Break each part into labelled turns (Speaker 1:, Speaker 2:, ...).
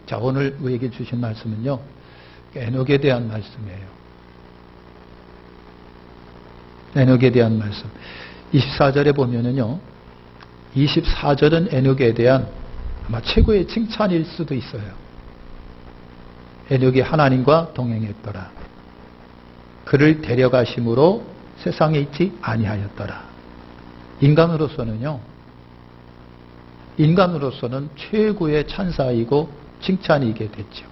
Speaker 1: 자, 오늘 우리에게 주신 말씀은요, 에녹에 대한 말씀이에요. 에녹에 대한 말씀. 24절에 보면은요, 24절은 에녹에 대한 아마 최고의 칭찬일 수도 있어요. 에녹이 하나님과 동행했더라. 그를 데려가심으로 세상에 있지 아니하였더라. 인간으로서는 최고의 찬사이고 칭찬이게 됐죠.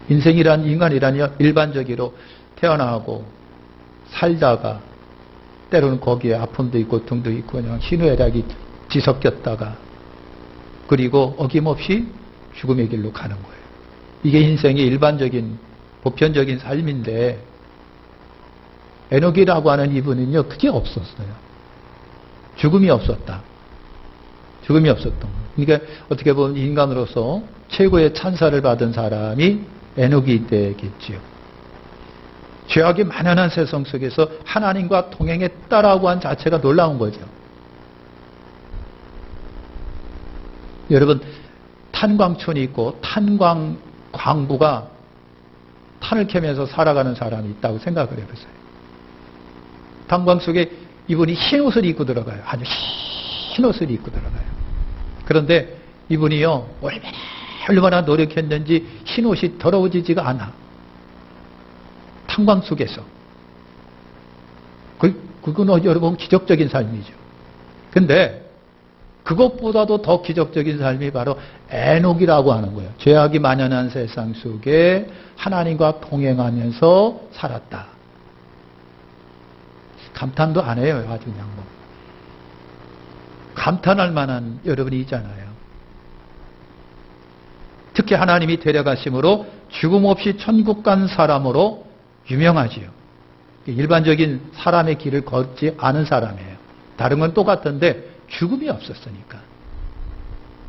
Speaker 1: 인간이란요, 일반적으로 태어나고 살다가 때로는 거기에 아픔도 있고 고통도 있고 그냥 희노애락이 뒤섞였다가 그리고 어김없이 죽음의 길로 가는 거예요. 이게 인생의 일반적인 보편적인 삶인데 에녹이라고 하는 이분은요, 그게 없었어요. 죽음이 없었다. 죽음이 없었던 거예요. 그러니까 어떻게 보면 인간으로서 최고의 찬사를 받은 사람이 에녹이 되겠지요. 죄악이 만연한 세상 속에서 하나님과 동행했다라고 한 자체가 놀라운 거죠. 여러분, 탄광촌이 있고 광부가 탄을 캐면서 살아가는 사람이 있다고 생각을 해보세요. 탄광 속에 이분이 흰 옷을 입고 들어가요. 아주 흰 옷을 입고 들어가요. 그런데 이분이요, 얼마나 노력했는지 흰 옷이 더러워지지가 않아. 탄광 속에서. 그건 여러분 기적적인 삶이죠. 근데 그것보다도 더 기적적인 삶이 바로 에녹이라고 하는 거예요. 죄악이 만연한 세상 속에 하나님과 동행하면서 살았다. 감탄도 안 해요. 아주 그냥 뭐. 감탄할 만한 여러분이 있잖아요. 특히 하나님이 데려가심으로 죽음 없이 천국 간 사람으로 유명하지요. 일반적인 사람의 길을 걷지 않은 사람이에요. 다른 건 똑같은데 죽음이 없었으니까.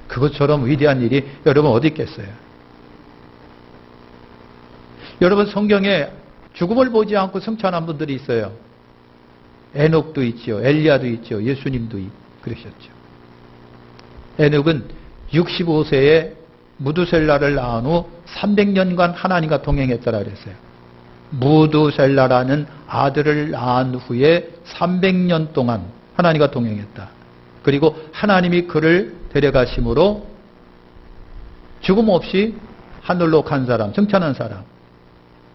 Speaker 1: 그것처럼 위대한 일이 여러분 어디 있겠어요? 여러분 성경에 죽음을 보지 않고 승천한 분들이 있어요. 에녹도 있죠. 엘리야도 있죠. 예수님도 그러셨죠. 에녹은 65세에 무두셀라를 낳은 후 300년간 하나님과 동행했다라 그랬어요. 무두셀라라는 아들을 낳은 후에 300년 동안 하나님과 동행했다. 그리고 하나님이 그를 데려가심으로 죽음 없이 하늘로 간 사람, 승천한 사람.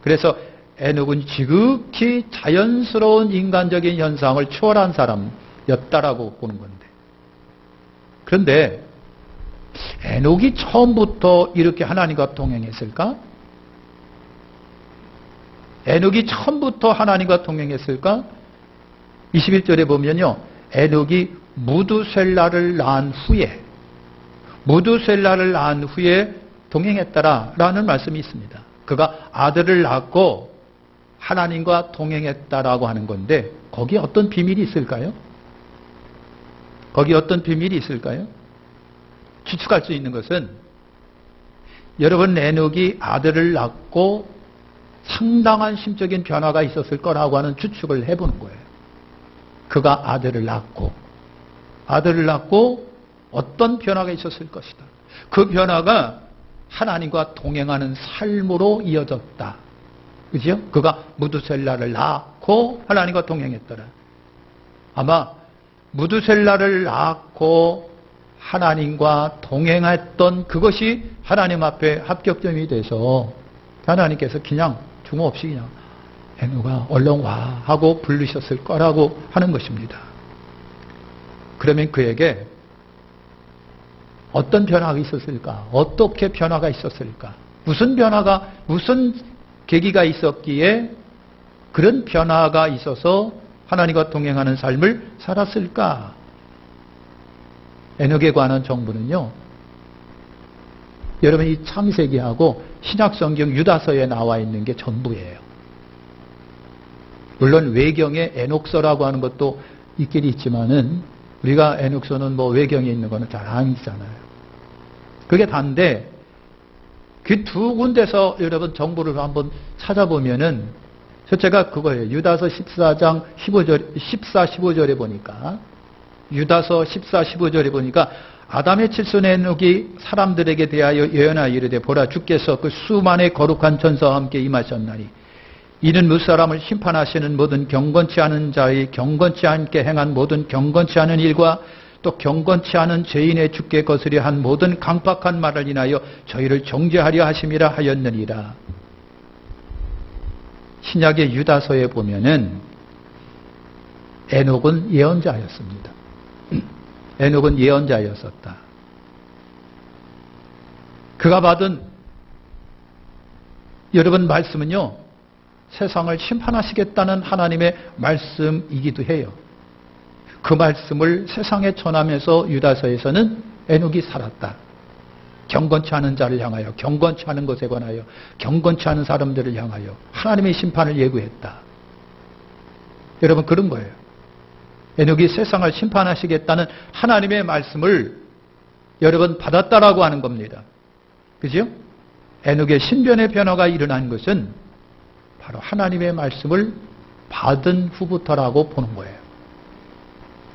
Speaker 1: 그래서 에녹은 지극히 자연스러운 인간적인 현상을 초월한 사람이었다라고 보는 건데. 그런데 에녹이 처음부터 이렇게 하나님과 동행했을까? 에녹이 처음부터 하나님과 동행했을까? 21절에 보면요, 에녹이 무두셀라를 낳은 후에 동행했다라는 말씀이 있습니다. 그가 아들을 낳고 하나님과 동행했다라고 하는 건데 거기에 어떤 비밀이 있을까요? 거기에 어떤 비밀이 있을까요? 추측할 수 있는 것은 여러분 에녹이 아들을 낳고 상당한 심적인 변화가 있었을 거라고 하는 추측을 해보는 거예요. 그가 아들을 낳고 어떤 변화가 있었을 것이다. 그 변화가 하나님과 동행하는 삶으로 이어졌다. 그죠? 그가 무두셀라를 낳고 하나님과 동행했더라. 아마 무두셀라를 낳고 하나님과 동행했던 그것이 하나님 앞에 합격점이 돼서 하나님께서 그냥 중없이 그냥 에녹아 얼른 와 하고 부르셨을 거라고 하는 것입니다. 그러면 그에게 어떤 변화가 있었을까? 어떻게 변화가 있었을까? 무슨 계기가 있었기에 그런 변화가 있어서 하나님과 동행하는 삶을 살았을까? 에녹에 관한 정보는요, 여러분 이 창세기하고 신약성경 유다서에 나와 있는 게 전부예요. 물론 외경에 에녹서라고 하는 것도 있긴 있지만은 우리가 에녹서는 뭐 외경에 있는 거는 잘 아니잖아요. 그게 다인데 그 두 군데서 여러분 정보를 한번 찾아보면은 첫째가 그거예요. 유다서 14장 15절에 보니까 유다서 14, 15절에 보니까 아담의 칠손 에녹이 사람들에게 대하여 예언하여 이르되 보라 주께서 그 수만의 거룩한 천사와 함께 임하셨나니 이는 무사람을 심판하시는 모든 경건치 않은 자의 경건치 않게 행한 모든 경건치 않은 일과 또 경건치 않은 죄인의 주께 거스려 한 모든 강팍한 말을 인하여 저희를 정죄하려 하심이라 하였느니라. 신약의 유다서에 보면은 에녹은 예언자였습니다. 에녹은 예언자였었다. 그가 받은 여러분 말씀은요, 세상을 심판하시겠다는 하나님의 말씀이기도 해요. 그 말씀을 세상에 전하면서 유다서에서는 에녹이 살았다. 경건치 않은 자를 향하여, 경건치 않은 것에 관하여, 경건치 않은 사람들을 향하여 하나님의 심판을 예고했다. 여러분 그런 거예요. 에녹이 세상을 심판하시겠다는 하나님의 말씀을 여러분 받았다라고 하는 겁니다. 그죠? 에녹의 신변의 변화가 일어난 것은 바로 하나님의 말씀을 받은 후부터라고 보는 거예요.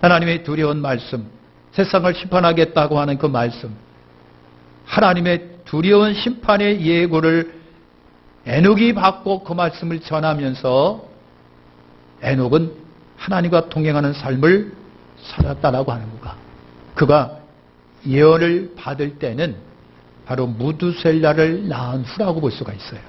Speaker 1: 하나님의 두려운 말씀, 세상을 심판하겠다고 하는 그 말씀, 하나님의 두려운 심판의 예고를 에녹이 받고 그 말씀을 전하면서 에녹은 하나님과 동행하는 삶을 살았다라고 하는 거가. 그가 예언을 받을 때는 바로 무두셀라를 낳은 후라고 볼 수가 있어요.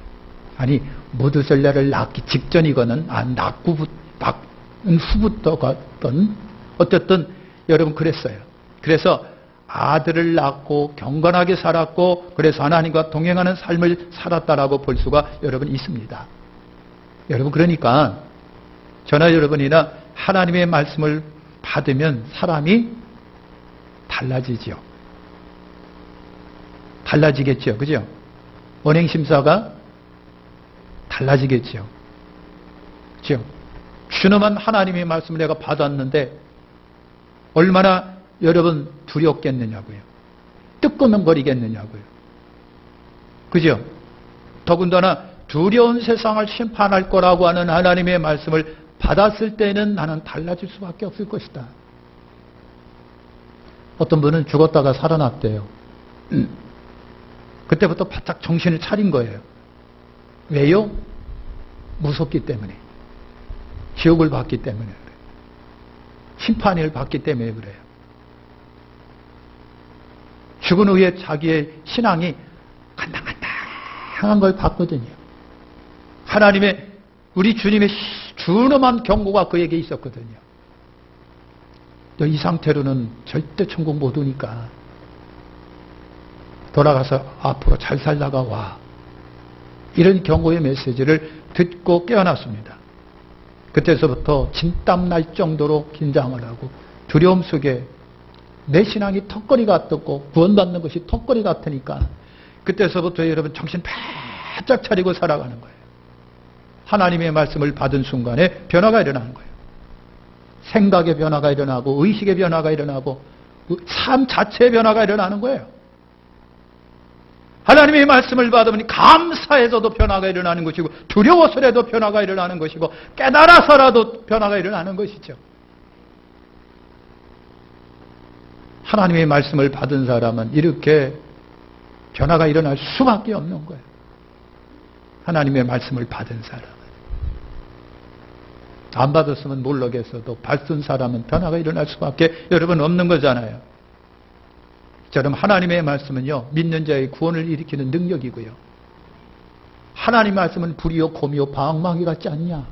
Speaker 1: 아니 무두셀라를 낳기 직전이거든 낳은 후부터거든 어쨌든 여러분 그랬어요. 그래서 아들을 낳고 경건하게 살았고 그래서 하나님과 동행하는 삶을 살았다라고 볼 수가 여러분 있습니다. 여러분 그러니까 저나 여러분이나 하나님의 말씀을 받으면 사람이 달라지죠. 달라지겠죠. 그죠? 언행심사가 달라지겠죠. 그죠? 준엄한 하나님의 말씀을 내가 받았는데 얼마나 여러분 두렵겠느냐고요. 뜨끔거리겠느냐고요. 그죠? 더군다나 두려운 세상을 심판할 거라고 하는 하나님의 말씀을 받았을 때는 나는 달라질 수밖에 없을 것이다. 어떤 분은 죽었다가 살아났대요. 그때부터 바짝 정신을 차린 거예요. 왜요? 무섭기 때문에. 지옥을 받기 때문에 그래요. 심판을 받기 때문에 그래요. 죽은 후에 자기의 신앙이 간당간당한 걸 봤거든요. 하나님의 우리 주님의 준엄한 경고가 그에게 있었거든요. 너 이 상태로는 절대 천국 못 오니까 돌아가서 앞으로 잘 살다가 와. 이런 경고의 메시지를 듣고 깨어났습니다. 그때서부터 진땀 날 정도로 긴장을 하고 두려움 속에 내 신앙이 턱걸이 같았고 구원받는 것이 턱걸이 같으니까 그때서부터 여러분 정신 바짝 차리고 살아가는 거예요. 하나님의 말씀을 받은 순간에 변화가 일어나는 거예요. 생각의 변화가 일어나고 의식의 변화가 일어나고 삶 자체의 변화가 일어나는 거예요. 하나님의 말씀을 받으면 감사해서도 변화가 일어나는 것이고 두려워서라도 변화가 일어나는 것이고 깨달아서라도 변화가 일어나는 것이죠. 하나님의 말씀을 받은 사람은 이렇게 변화가 일어날 수밖에 없는 거예요. 하나님의 말씀을 받은 사람은. 안 받았으면 모르겠어도 받은 사람은 변화가 일어날 수밖에 여러분 없는 거잖아요. 저럼 하나님의 말씀은요, 믿는 자의 구원을 일으키는 능력이고요. 하나님의 말씀은 불이요, 곰이요, 방망이 같지 않냐?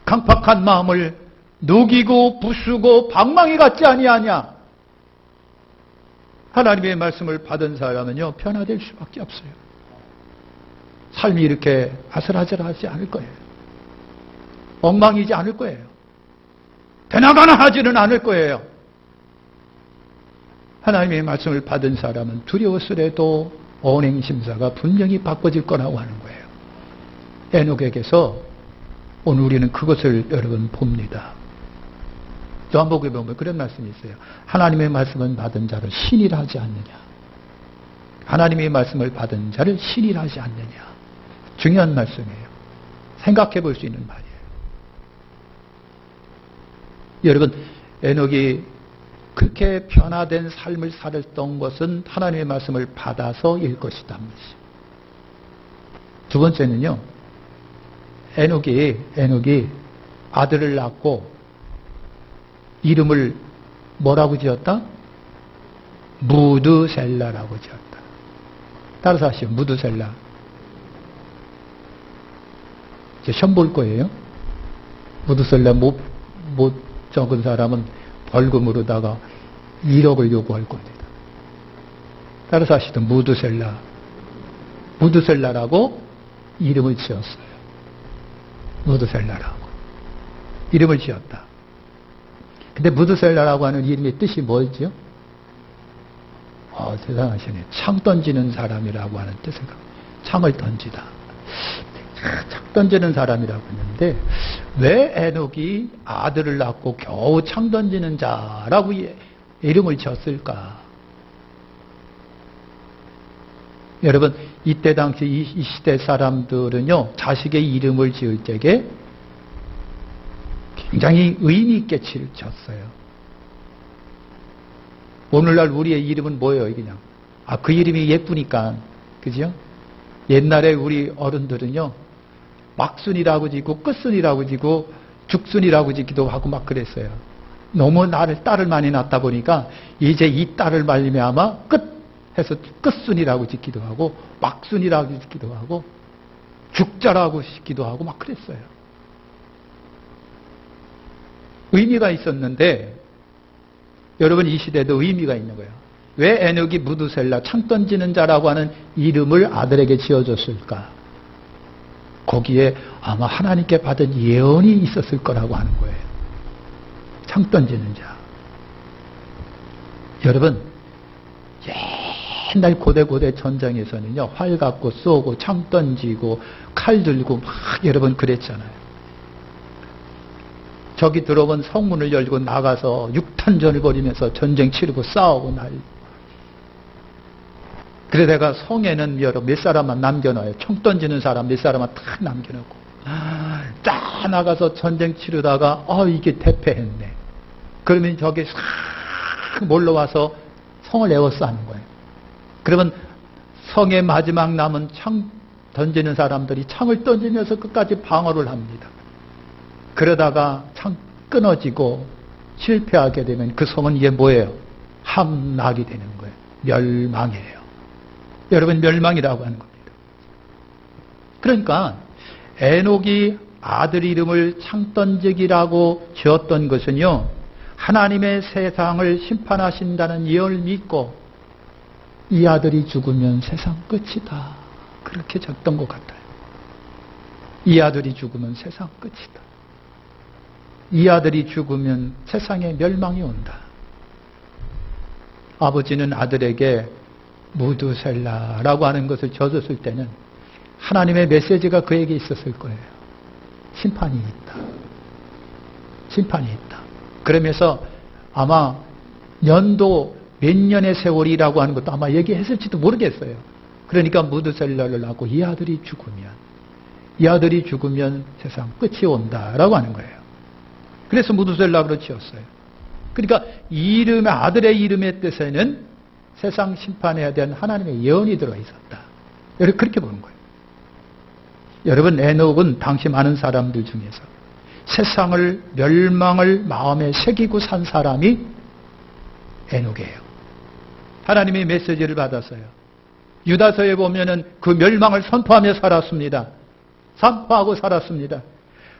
Speaker 1: 강팍한 마음을 녹이고 부수고 방망이 같지 아니하냐? 하나님의 말씀을 받은 사람은요, 변화될 수밖에 없어요. 삶이 이렇게 아슬아슬하지 않을 거예요. 엉망이지 않을 거예요. 되나가나 하지는 않을 거예요. 하나님의 말씀을 받은 사람은 두려웠으래도 언행심사가 분명히 바꿔질 거라고 하는 거예요. 에녹에게서 오늘 우리는 그것을 여러분 봅니다. 요한복음에 보면 그런 말씀이 있어요. 하나님의 말씀을 받은 자를 신일하지 않느냐. 하나님의 말씀을 받은 자를 신일하지 않느냐. 중요한 말씀이에요. 생각해 볼 수 있는 말이에요. 여러분, 에녹이 그렇게 변화된 삶을 살았던 것은 하나님의 말씀을 받아서일 것이다. 두 번째는요, 에녹이 아들을 낳고 이름을 뭐라고 지었다? 무드셀라라고 지었다. 따라서 하시오. 무드셀라. 이제 시험 볼 거예요. 무드셀라 못 적은 사람은 벌금으로다가 1억을 요구할 겁니다. 따라서 하시던 무드셀라라고 이름을 지었어요. 무드셀라라고 이름을 지었다. 근데 무드셀라라고 하는 이름의 뜻이 뭐였죠? 대단하시네. 창 던지는 사람이라고 하는 뜻을 창을 던지다. 창 던지는 사람이라고 했는데 왜 에녹이 아들을 낳고 겨우 창 던지는 자라고 이름을 지었을까? 여러분, 이때 당시 이 시대 사람들은요, 자식의 이름을 지을 적에 굉장히 의미 있게 지었어요. 오늘날 우리의 이름은 뭐예요, 그냥? 그 이름이 예쁘니까. 그죠? 옛날에 우리 어른들은요, 막순이라고 지고, 끝순이라고 지고, 죽순이라고 지기도 하고 막 그랬어요. 너무 딸을 많이 낳다 보니까, 이제 이 딸을 말미암아 해서 끝순이라고 짓기도 하고, 막순이라고 짓기도 하고, 죽자라고 짓기도 하고 막 그랬어요. 의미가 있었는데, 여러분 이 시대도 의미가 있는 거예요. 왜 에녹이 무드셀라, 창 던지는 자라고 하는 이름을 아들에게 지어줬을까? 거기에 아마 하나님께 받은 예언이 있었을 거라고 하는 거예요. 창 던지는 자. 여러분, 옛날 고대 전쟁에서는요, 활 갖고 쏘고, 창 던지고, 칼 들고 막 여러분 그랬잖아요. 저기 들어온 성문을 열고 나가서 육탄전을 벌이면서 전쟁 치르고 싸우고 난리. 그러다가 성에는 몇 사람만 남겨놔요. 총 던지는 사람 몇 사람만 다 남겨놓고. 쫙 나가서 전쟁 치르다가 이게 대패했네. 그러면 저기 싹 몰러와서 성을 에워싸 하는 거예요. 그러면 성의 마지막 남은 창 던지는 사람들이 창을 던지면서 끝까지 방어를 합니다. 그러다가 창 끊어지고 실패하게 되면 그 성은 이게 뭐예요? 함락이 되는 거예요. 멸망이에요. 여러분, 멸망이라고 하는 겁니다. 그러니까 에녹이 아들 이름을 창 던지기라고 지었던 것은요, 하나님의 세상을 심판하신다는 예언을 믿고 이 아들이 죽으면 세상 끝이다. 그렇게 적던 것 같아요. 이 아들이 죽으면 세상 끝이다. 이 아들이 죽으면 세상에 멸망이 온다. 아버지는 아들에게 무드셀라라고 하는 것을 져줬을 때는 하나님의 메시지가 그에게 있었을 거예요. 심판이 있다. 심판이 있다. 그러면서 아마 연도 몇 년의 세월이라고 하는 것도 아마 얘기했을지도 모르겠어요. 그러니까 무드셀라를 낳고 이 아들이 죽으면 세상 끝이 온다라고 하는 거예요. 그래서 무드셀라로 지었어요. 그러니까 아들의 이름의 뜻에는 세상 심판해야 되는 하나님의 예언이 들어있었다. 여러분, 그렇게 보는 거예요. 여러분, 에녹은 당시 많은 사람들 중에서 세상을, 멸망을 마음에 새기고 산 사람이 에녹이에요. 하나님의 메시지를 받았어요. 유다서에 보면은 그 멸망을 선포하며 살았습니다. 선포하고 살았습니다.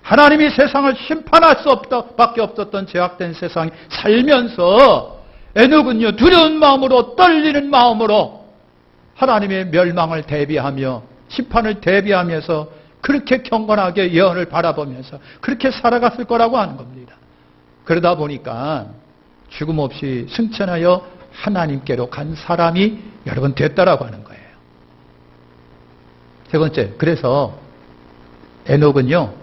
Speaker 1: 하나님이 세상을 심판할 수 밖에 없었던 죄악된 세상에 살면서 에녹은요, 두려운 마음으로, 떨리는 마음으로 하나님의 멸망을 대비하며 심판을 대비하면서 그렇게 경건하게 예언을 바라보면서 그렇게 살아갔을 거라고 하는 겁니다. 그러다 보니까 죽음 없이 승천하여 하나님께로 간 사람이 여러분 됐다라고 하는 거예요. 세 번째, 그래서 에녹은요,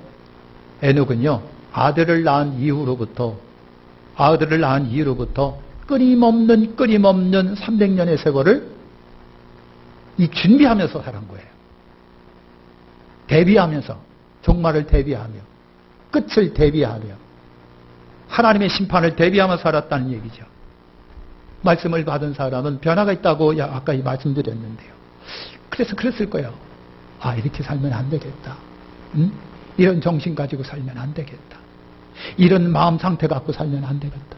Speaker 1: 아들을 낳은 이후로부터 끊임없는 300년의 세월을 준비하면서 살은 거예요. 대비하면서, 종말을 대비하며, 끝을 대비하며, 하나님의 심판을 대비하며 살았다는 얘기죠. 말씀을 받은 사람은 변화가 있다고 아까 말씀드렸는데요. 그래서 그랬을 거예요. 아, 이렇게 살면 안 되겠다. 이런 정신 가지고 살면 안 되겠다. 이런 마음 상태 갖고 살면 안 되겠다.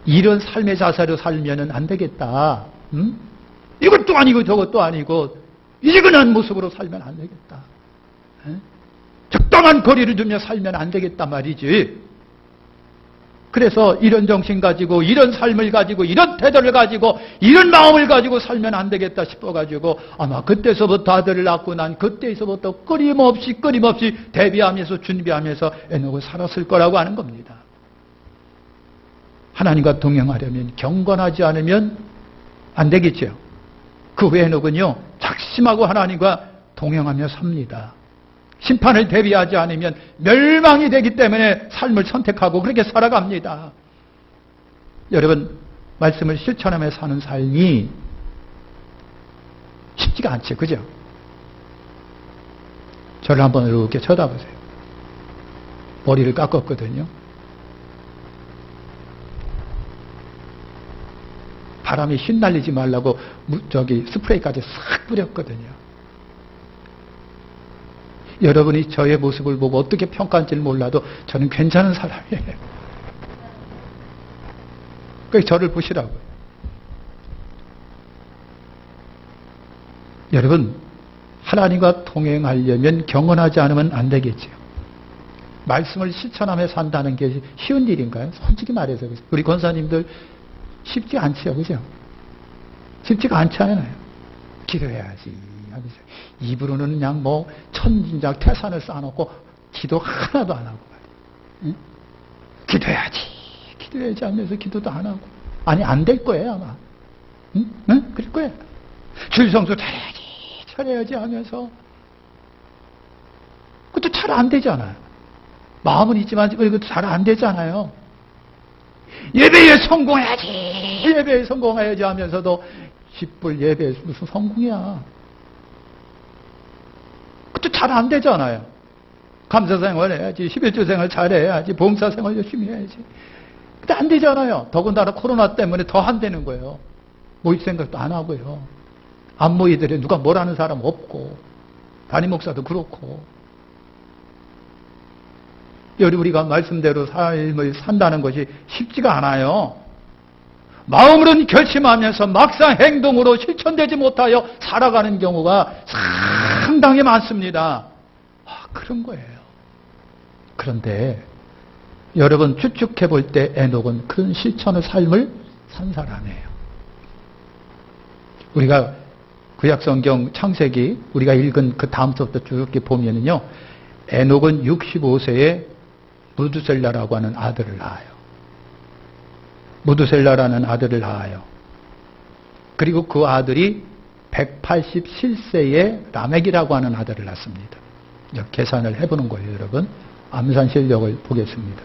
Speaker 1: 이런 삶의 자세로 살면 안 되겠다. 이것도 아니고 저것도 아니고 이지근한 모습으로 살면 안 되겠다. 적당한 거리를 두며 살면 안 되겠단 말이지. 그래서 이런 정신 가지고 이런 삶을 가지고 이런 태도를 가지고 이런 마음을 가지고 살면 안 되겠다 싶어가지고 아마 그때서부터 아들을 낳고 난 그때서부터 끊임없이 대비하면서 준비하면서 에녹을 살았을 거라고 하는 겁니다. 하나님과 동행하려면 경건하지 않으면 안 되겠죠. 그 후에 에녹은요 작심하고 하나님과 동행하며 삽니다. 심판을 대비하지 않으면 멸망이 되기 때문에 삶을 선택하고 그렇게 살아갑니다. 여러분, 말씀을 실천하며 사는 삶이 쉽지가 않죠. 그죠? 저를 한번 이렇게 쳐다보세요. 머리를 깎았거든요. 바람이 휘날리지 말라고 스프레이까지 싹 뿌렸거든요. 여러분이 저의 모습을 보고 어떻게 평가할지를 몰라도 저는 괜찮은 사람이에요. 그러니까 저를 보시라고요. 여러분, 하나님과 동행하려면 경건하지 않으면 안 되겠죠. 말씀을 실천하며 산다는 게 쉬운 일인가요? 솔직히 말해서 우리 권사님들 쉽지 않죠. 그죠? 쉽지가 않잖아요. 기도해야지. 입으로는 그냥 천진작 태산을 쌓아놓고 기도 하나도 안 하고 응? 기도해야지 하면서 기도도 안 하고 아니 안 될 거예요 아마. 응? 그럴 거예요. 주일성수 잘해야지 하면서 그것도 잘 안 되잖아요. 마음은 있지만 그것도 잘 안 되잖아요. 예배에 성공해야지 하면서도 10불 예배 무슨 성공이야. 그것도 잘 안 되잖아요. 감사생활 해야지, 11조 생활 잘해야지, 봉사생활 열심히 해야지. 근데 안 되잖아요. 더군다나 코로나 때문에 더 안 되는 거예요. 모일 생각도 안 하고요. 안 모이더래 누가 뭐라는 사람 없고, 담임 목사도 그렇고. 우리가 말씀대로 삶을 산다는 것이 쉽지가 않아요. 마음으로는 결심하면서 막상 행동으로 실천되지 못하여 살아가는 경우가 상당히 많습니다. 그런 거예요. 그런데 여러분 추측해 볼 때 에녹은 그런 실천의 삶을 산 사람이에요. 우리가 구약성경 창세기 우리가 읽은 그 다음부터 쭉 이렇게 보면은요, 에녹은 65세에 무두셀라라고 하는 아들을 낳아요. 무두셀라라는 아들을 낳아요. 그리고 그 아들이 187세에 라멕이라고 하는 아들을 낳습니다. 계산을 해보는 거예요, 여러분. 암산실력을 보겠습니다.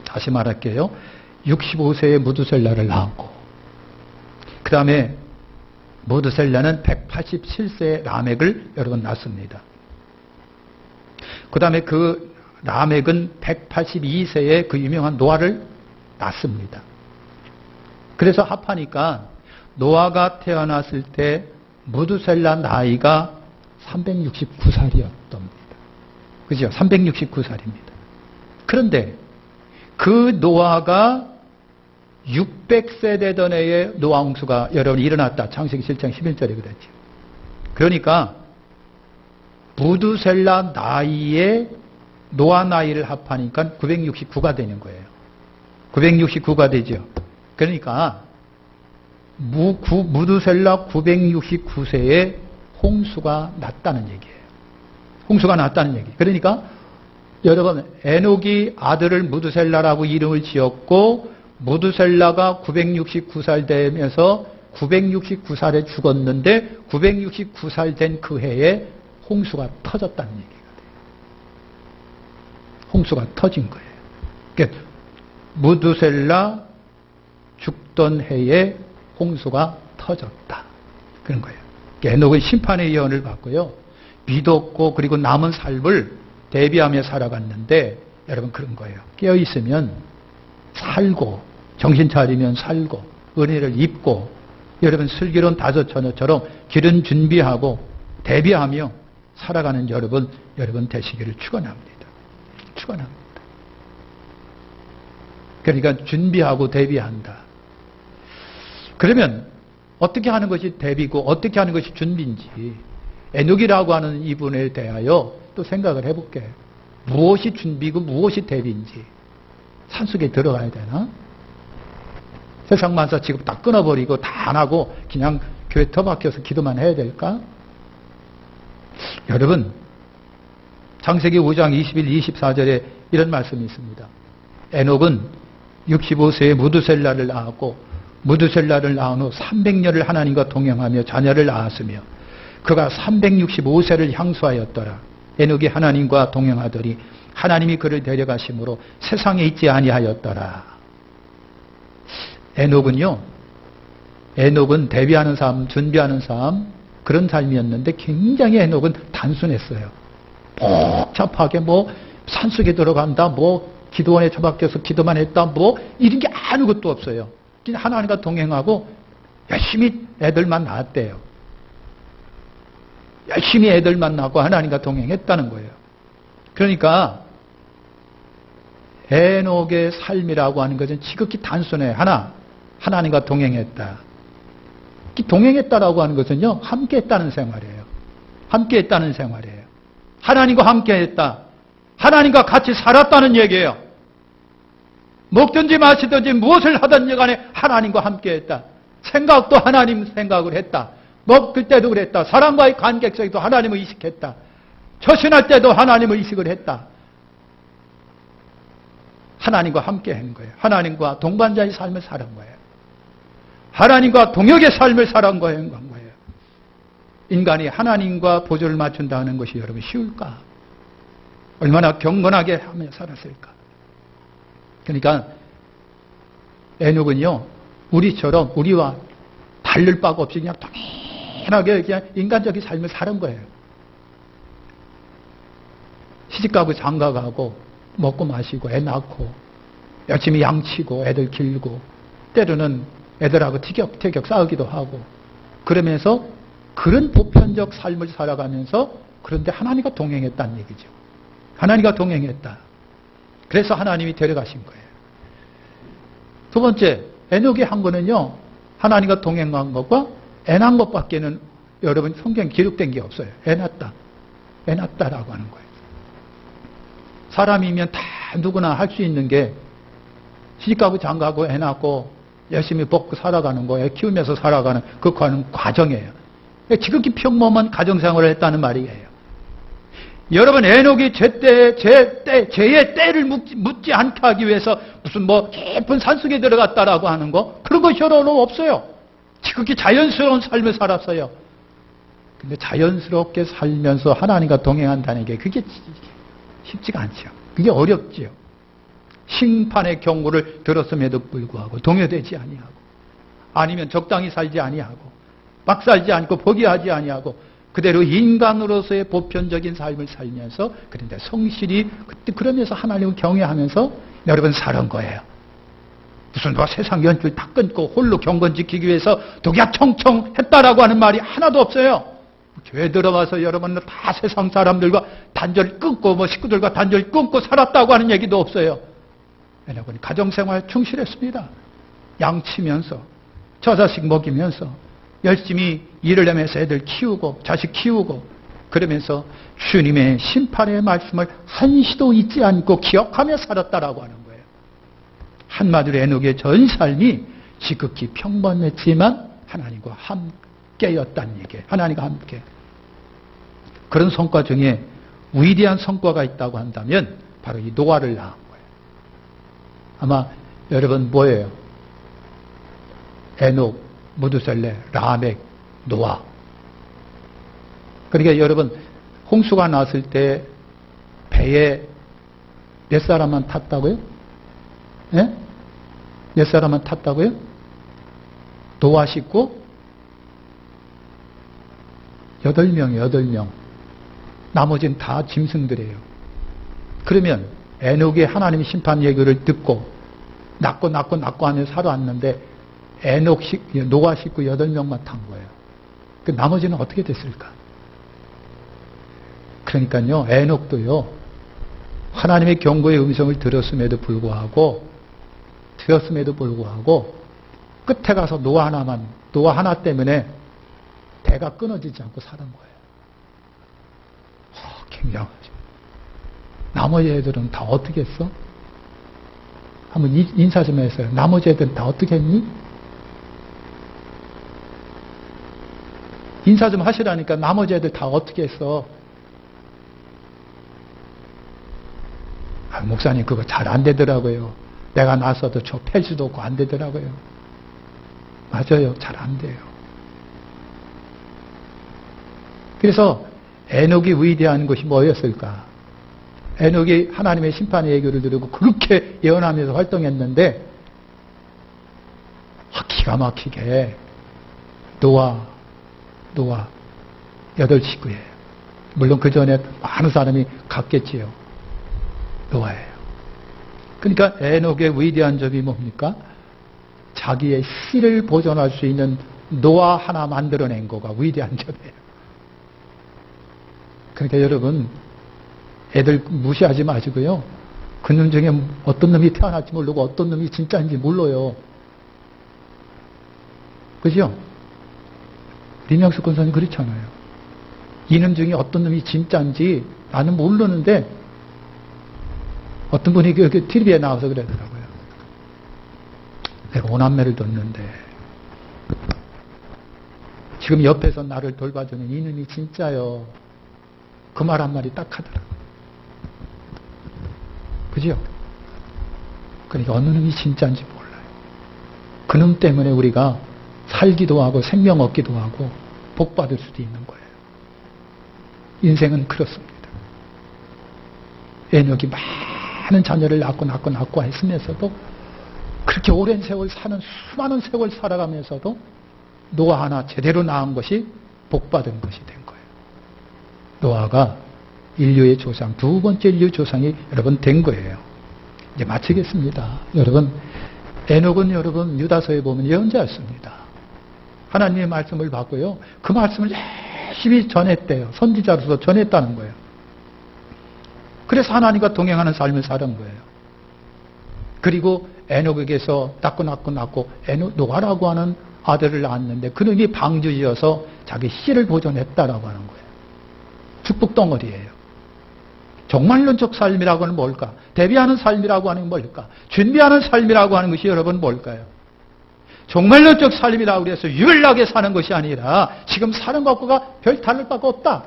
Speaker 1: 다시 말할게요. 65세에 무두셀라를 낳았고, 그 다음에 무두셀라는 187세에 라멕을 여러분 낳습니다. 그 다음에 그 라멕은 182세에 그 유명한 노아를 낳습니다. 그래서 합하니까 노아가 태어났을 때 무두셀라 나이가 369살이었답니다. 그죠? 369살입니다. 그런데 그 노아가 600세 되던 해에 노아 홍수가 여러분 일어났다. 창세기 7장 11절에 그랬죠. 그러니까 무두셀라 나이에 노아 나이를 합하니까 969가 되는 거예요. 969가 되죠. 그러니까 무두셀라 969세에 홍수가 났다는 얘기예요. 홍수가 났다는 얘기. 그러니까 여러분 에녹이 아들을 무두셀라라고 이름을 지었고 무두셀라가 969살 되면서 969살에 죽었는데 969살 된 그 해에 홍수가 터졌다는 얘기가 돼요. 홍수가 터진 거예요. 그러니까 무두셀라 죽던 해에 홍수가 터졌다. 그런 거예요. 에녹은 심판의 예언을 받고요. 믿었고 그리고 남은 삶을 대비하며 살아갔는데 여러분 그런 거예요. 깨어있으면 살고 정신 차리면 살고 은혜를 입고 여러분 슬기로운 다섯 처녀처럼 기른 준비하고 대비하며 살아가는 여러분 되시기를 축원합니다. 축원합니다. 그러니까 준비하고 대비한다. 그러면 어떻게 하는 것이 대비고 어떻게 하는 것이 준비인지 에녹이라고 하는 이분에 대하여 또 생각을 해볼게. 무엇이 준비고 무엇이 대비인지. 산속에 들어가야 되나? 세상 만사 지금 다 끊어버리고 다 안 하고 그냥 교회 터박혀서 기도만 해야 될까? 여러분, 창세기 5장 21, 24절에 이런 말씀이 있습니다. 에녹은 65세에 무두셀라를 낳았고 무두셀라를 낳은 후 300년을 하나님과 동행하며 자녀를 낳았으며 그가 365세를 향수하였더라. 에녹이 하나님과 동행하더니 하나님이 그를 데려가심으로 세상에 있지 아니하였더라. 에녹은 대비하는 삶, 준비하는 삶, 그런 삶이었는데 굉장히 에녹은 단순했어요. 복잡하게 산속에 들어간다, 기도원에 처박혀서 기도만 했다, 이런 게 아무것도 없어요. 그냥 하나님과 동행하고 열심히 애들만 낳았대요. 열심히 애들만 낳고 하나님과 동행했다는 거예요. 그러니까 에녹의 삶이라고 하는 것은 지극히 단순해. 하나님과 동행했다. 동행했다라고 하는 것은요, 함께 했다는 생활이에요. 함께 했다는 생활이에요. 하나님과 함께 했다. 하나님과 같이 살았다는 얘기예요. 먹든지 마시든지 무엇을 하든지 간에 하나님과 함께 했다. 생각도 하나님 생각을 했다. 먹을 때도 그랬다. 사람과의 관계 속에도 하나님을 의식했다. 처신할 때도 하나님을 의식을 했다. 하나님과 함께 한 거예요. 하나님과 동반자의 삶을 살은 거예요. 하나님과 동역의 삶을 살은 거예요. 인간이 하나님과 보조를 맞춘다는 것이 여러분 쉬울까? 얼마나 경건하게 하며 살았을까? 그러니까 에녹은요, 우리와 다를 바가 없이 그냥 동일하게 그냥 인간적인 삶을 사는 거예요. 시집가고 장가가고 먹고 마시고 애 낳고 열심히 양치고 애들 길고 때로는 애들하고 티격태격 싸우기도 하고 그러면서 그런 보편적 삶을 살아가면서 그런데 하나님과 동행했다는 얘기죠. 하나님과 동행했다. 그래서 하나님이 데려가신 거예요. 두 번째, 에녹이 한 거는요, 하나님과 동행한 것과 애 낳은 것밖에는 여러분 성경에 기록된 게 없어요. 애 낳았다라고 하는 거예요. 사람이면 다 누구나 할 수 있는 게 시집가고 장가고 애 낳고 열심히 먹고 살아가는 거, 애 키우면서 살아가는 그 과정이에요. 지극히 평범한 가정생활을 했다는 말이에요. 여러분, 에녹이 죄의 때를 묻지 않게 하기 위해서 무슨 깊은 산속에 들어갔다라고 하는 거, 그런 것이 여러분 없어요. 지극히 자연스러운 삶을 살았어요. 근데 자연스럽게 살면서 하나님과 동행한다는 게 그게 쉽지가 않죠. 그게 어렵지요. 심판의 경고를 들었음에도 불구하고 동요되지 아니하고, 아니면 적당히 살지 아니하고, 막 살지 않고 포기하지 아니하고 그대로 인간으로서의 보편적인 삶을 살면서 그런데 성실히 그러면서 하나님을 경외하면서 여러분 사는 거예요. 무슨 세상 연줄 다 끊고 홀로 경건 지키기 위해서 독야청청 했다라고 하는 말이 하나도 없어요. 교회 들어와서 여러분은 다 세상 사람들과 단절 끊고 식구들과 단절 끊고 살았다고 하는 얘기도 없어요. 여러분 가정생활 충실했습니다. 양치면서 저자식 먹이면서 열심히 일을 하면서 애들 키우고 자식 키우고 그러면서 주님의 심판의 말씀을 한시도 잊지 않고 기억하며 살았다라고 하는 거예요. 한마디로 에녹의 전 삶이 지극히 평범했지만 하나님과 함께였다는 얘기예요. 하나님과 함께. 그런 성과 중에 위대한 성과가 있다고 한다면 바로 이 노아를 낳은 거예요. 아마 여러분 뭐예요? 에녹, 무두셀레, 라멕, 노아. 그러니까 여러분 홍수가 났을 때 배에 몇 사람만 탔다고요? 예? 몇 사람만 탔다고요? 노아 싣고 8명. 나머지는 다 짐승들이에요. 그러면 에녹의 하나님의 심판 얘기를 듣고 낳고 하면서 살아왔는데 노아 식구 8명만 탄 거예요. 그 나머지는 어떻게 됐을까? 그러니까요, 에녹도요, 하나님의 경고의 음성을 들었음에도 불구하고 끝에 가서 노아 하나 때문에 대가 끊어지지 않고 사는 거예요. 굉장하죠. 나머지 애들은 다 어떻게 했어? 한번 인사 좀 해서요. 나머지 애들은 다 어떻게 했니? 인사 좀 하시라니까 나머지 애들 다 어떻게 했어? 목사님 그거 잘 안 되더라고요. 내가 나서도 저 팰 수도 없고 안 되더라고요. 맞아요. 잘 안 돼요. 그래서 에녹이 위대한 것이 뭐였을까? 에녹이 하나님의 심판의 예교를 들고 그렇게 예언하면서 활동했는데 기가 막히게 노아 8식구예요. 물론 그 전에 많은 사람이 갔겠지요. 노아예요. 그러니까 에녹의 위대한 점이 뭡니까? 자기의 씨를 보존할 수 있는 노아 하나 만들어낸 거가 위대한 점이에요. 그러니까 여러분, 애들 무시하지 마시고요. 그놈 중에 어떤 놈이 태어날지 모르고 어떤 놈이 진짜인지 몰라요. 그죠? 리명수 권사님 그렇잖아요. 이놈 중에 어떤 놈이 진짜인지 나는 모르는데 어떤 분이 그 TV에 나와서 그러더라고요. 내가 5남매를 뒀는데 지금 옆에서 나를 돌봐주는 이놈이 진짜요. 그 말 한마디 딱 하더라고요. 그죠? 그러니까 어느 놈이 진짜인지 몰라요. 그놈 때문에 우리가 살기도 하고 생명 얻기도 하고 복 받을 수도 있는 거예요. 인생은 그렇습니다. 에녹이 많은 자녀를 낳고 했으면서도 그렇게 오랜 세월 사는 수많은 세월 살아가면서도 노아 하나 제대로 낳은 것이 복 받은 것이 된 거예요. 노아가 인류의 조상, 두 번째 인류 조상이 여러분 된 거예요. 이제 마치겠습니다. 여러분, 에녹은 여러분 유다서에 보면 예언자였습니다. 하나님의 말씀을 받고요. 그 말씀을 열심히 전했대요. 선지자로서 전했다는 거예요. 그래서 하나님과 동행하는 삶을 사는 거예요. 그리고 에녹에게서 낳고 노아라고 하는 아들을 낳았는데 그놈이 방주지어서 자기 씨를 보존했다라고 하는 거예요. 축복 덩어리예요. 종말론적 삶이라고 하는 뭘까? 대비하는 삶이라고 하는 뭘까? 준비하는 삶이라고 하는 것이 여러분 뭘까요? 종말론적 삶이라고 해서 유일하게 사는 것이 아니라 지금 사는 것과 별 다를 바가 없다.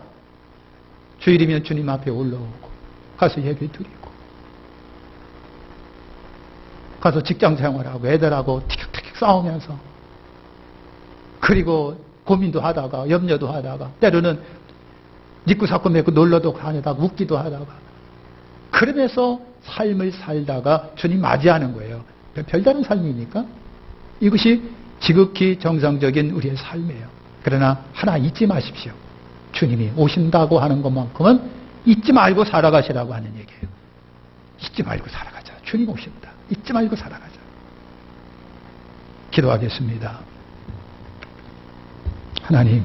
Speaker 1: 주일이면 주님 앞에 올라오고 가서 예배 드리고 가서 직장 생활하고 애들하고 티격태격 싸우면서 그리고 고민도 하다가 염려도 하다가 때로는 짓고 샀고 맺고 놀러도 다니다가 웃기도 하다가 그러면서 삶을 살다가 주님 맞이하는 거예요. 별다른 삶이니까 이것이 지극히 정상적인 우리의 삶이에요. 그러나 하나 잊지 마십시오. 주님이 오신다고 하는 것만큼은 잊지 말고 살아가시라고 하는 얘기예요. 잊지 말고 살아가자. 주님 오신다. 잊지 말고 살아가자. 기도하겠습니다. 하나님,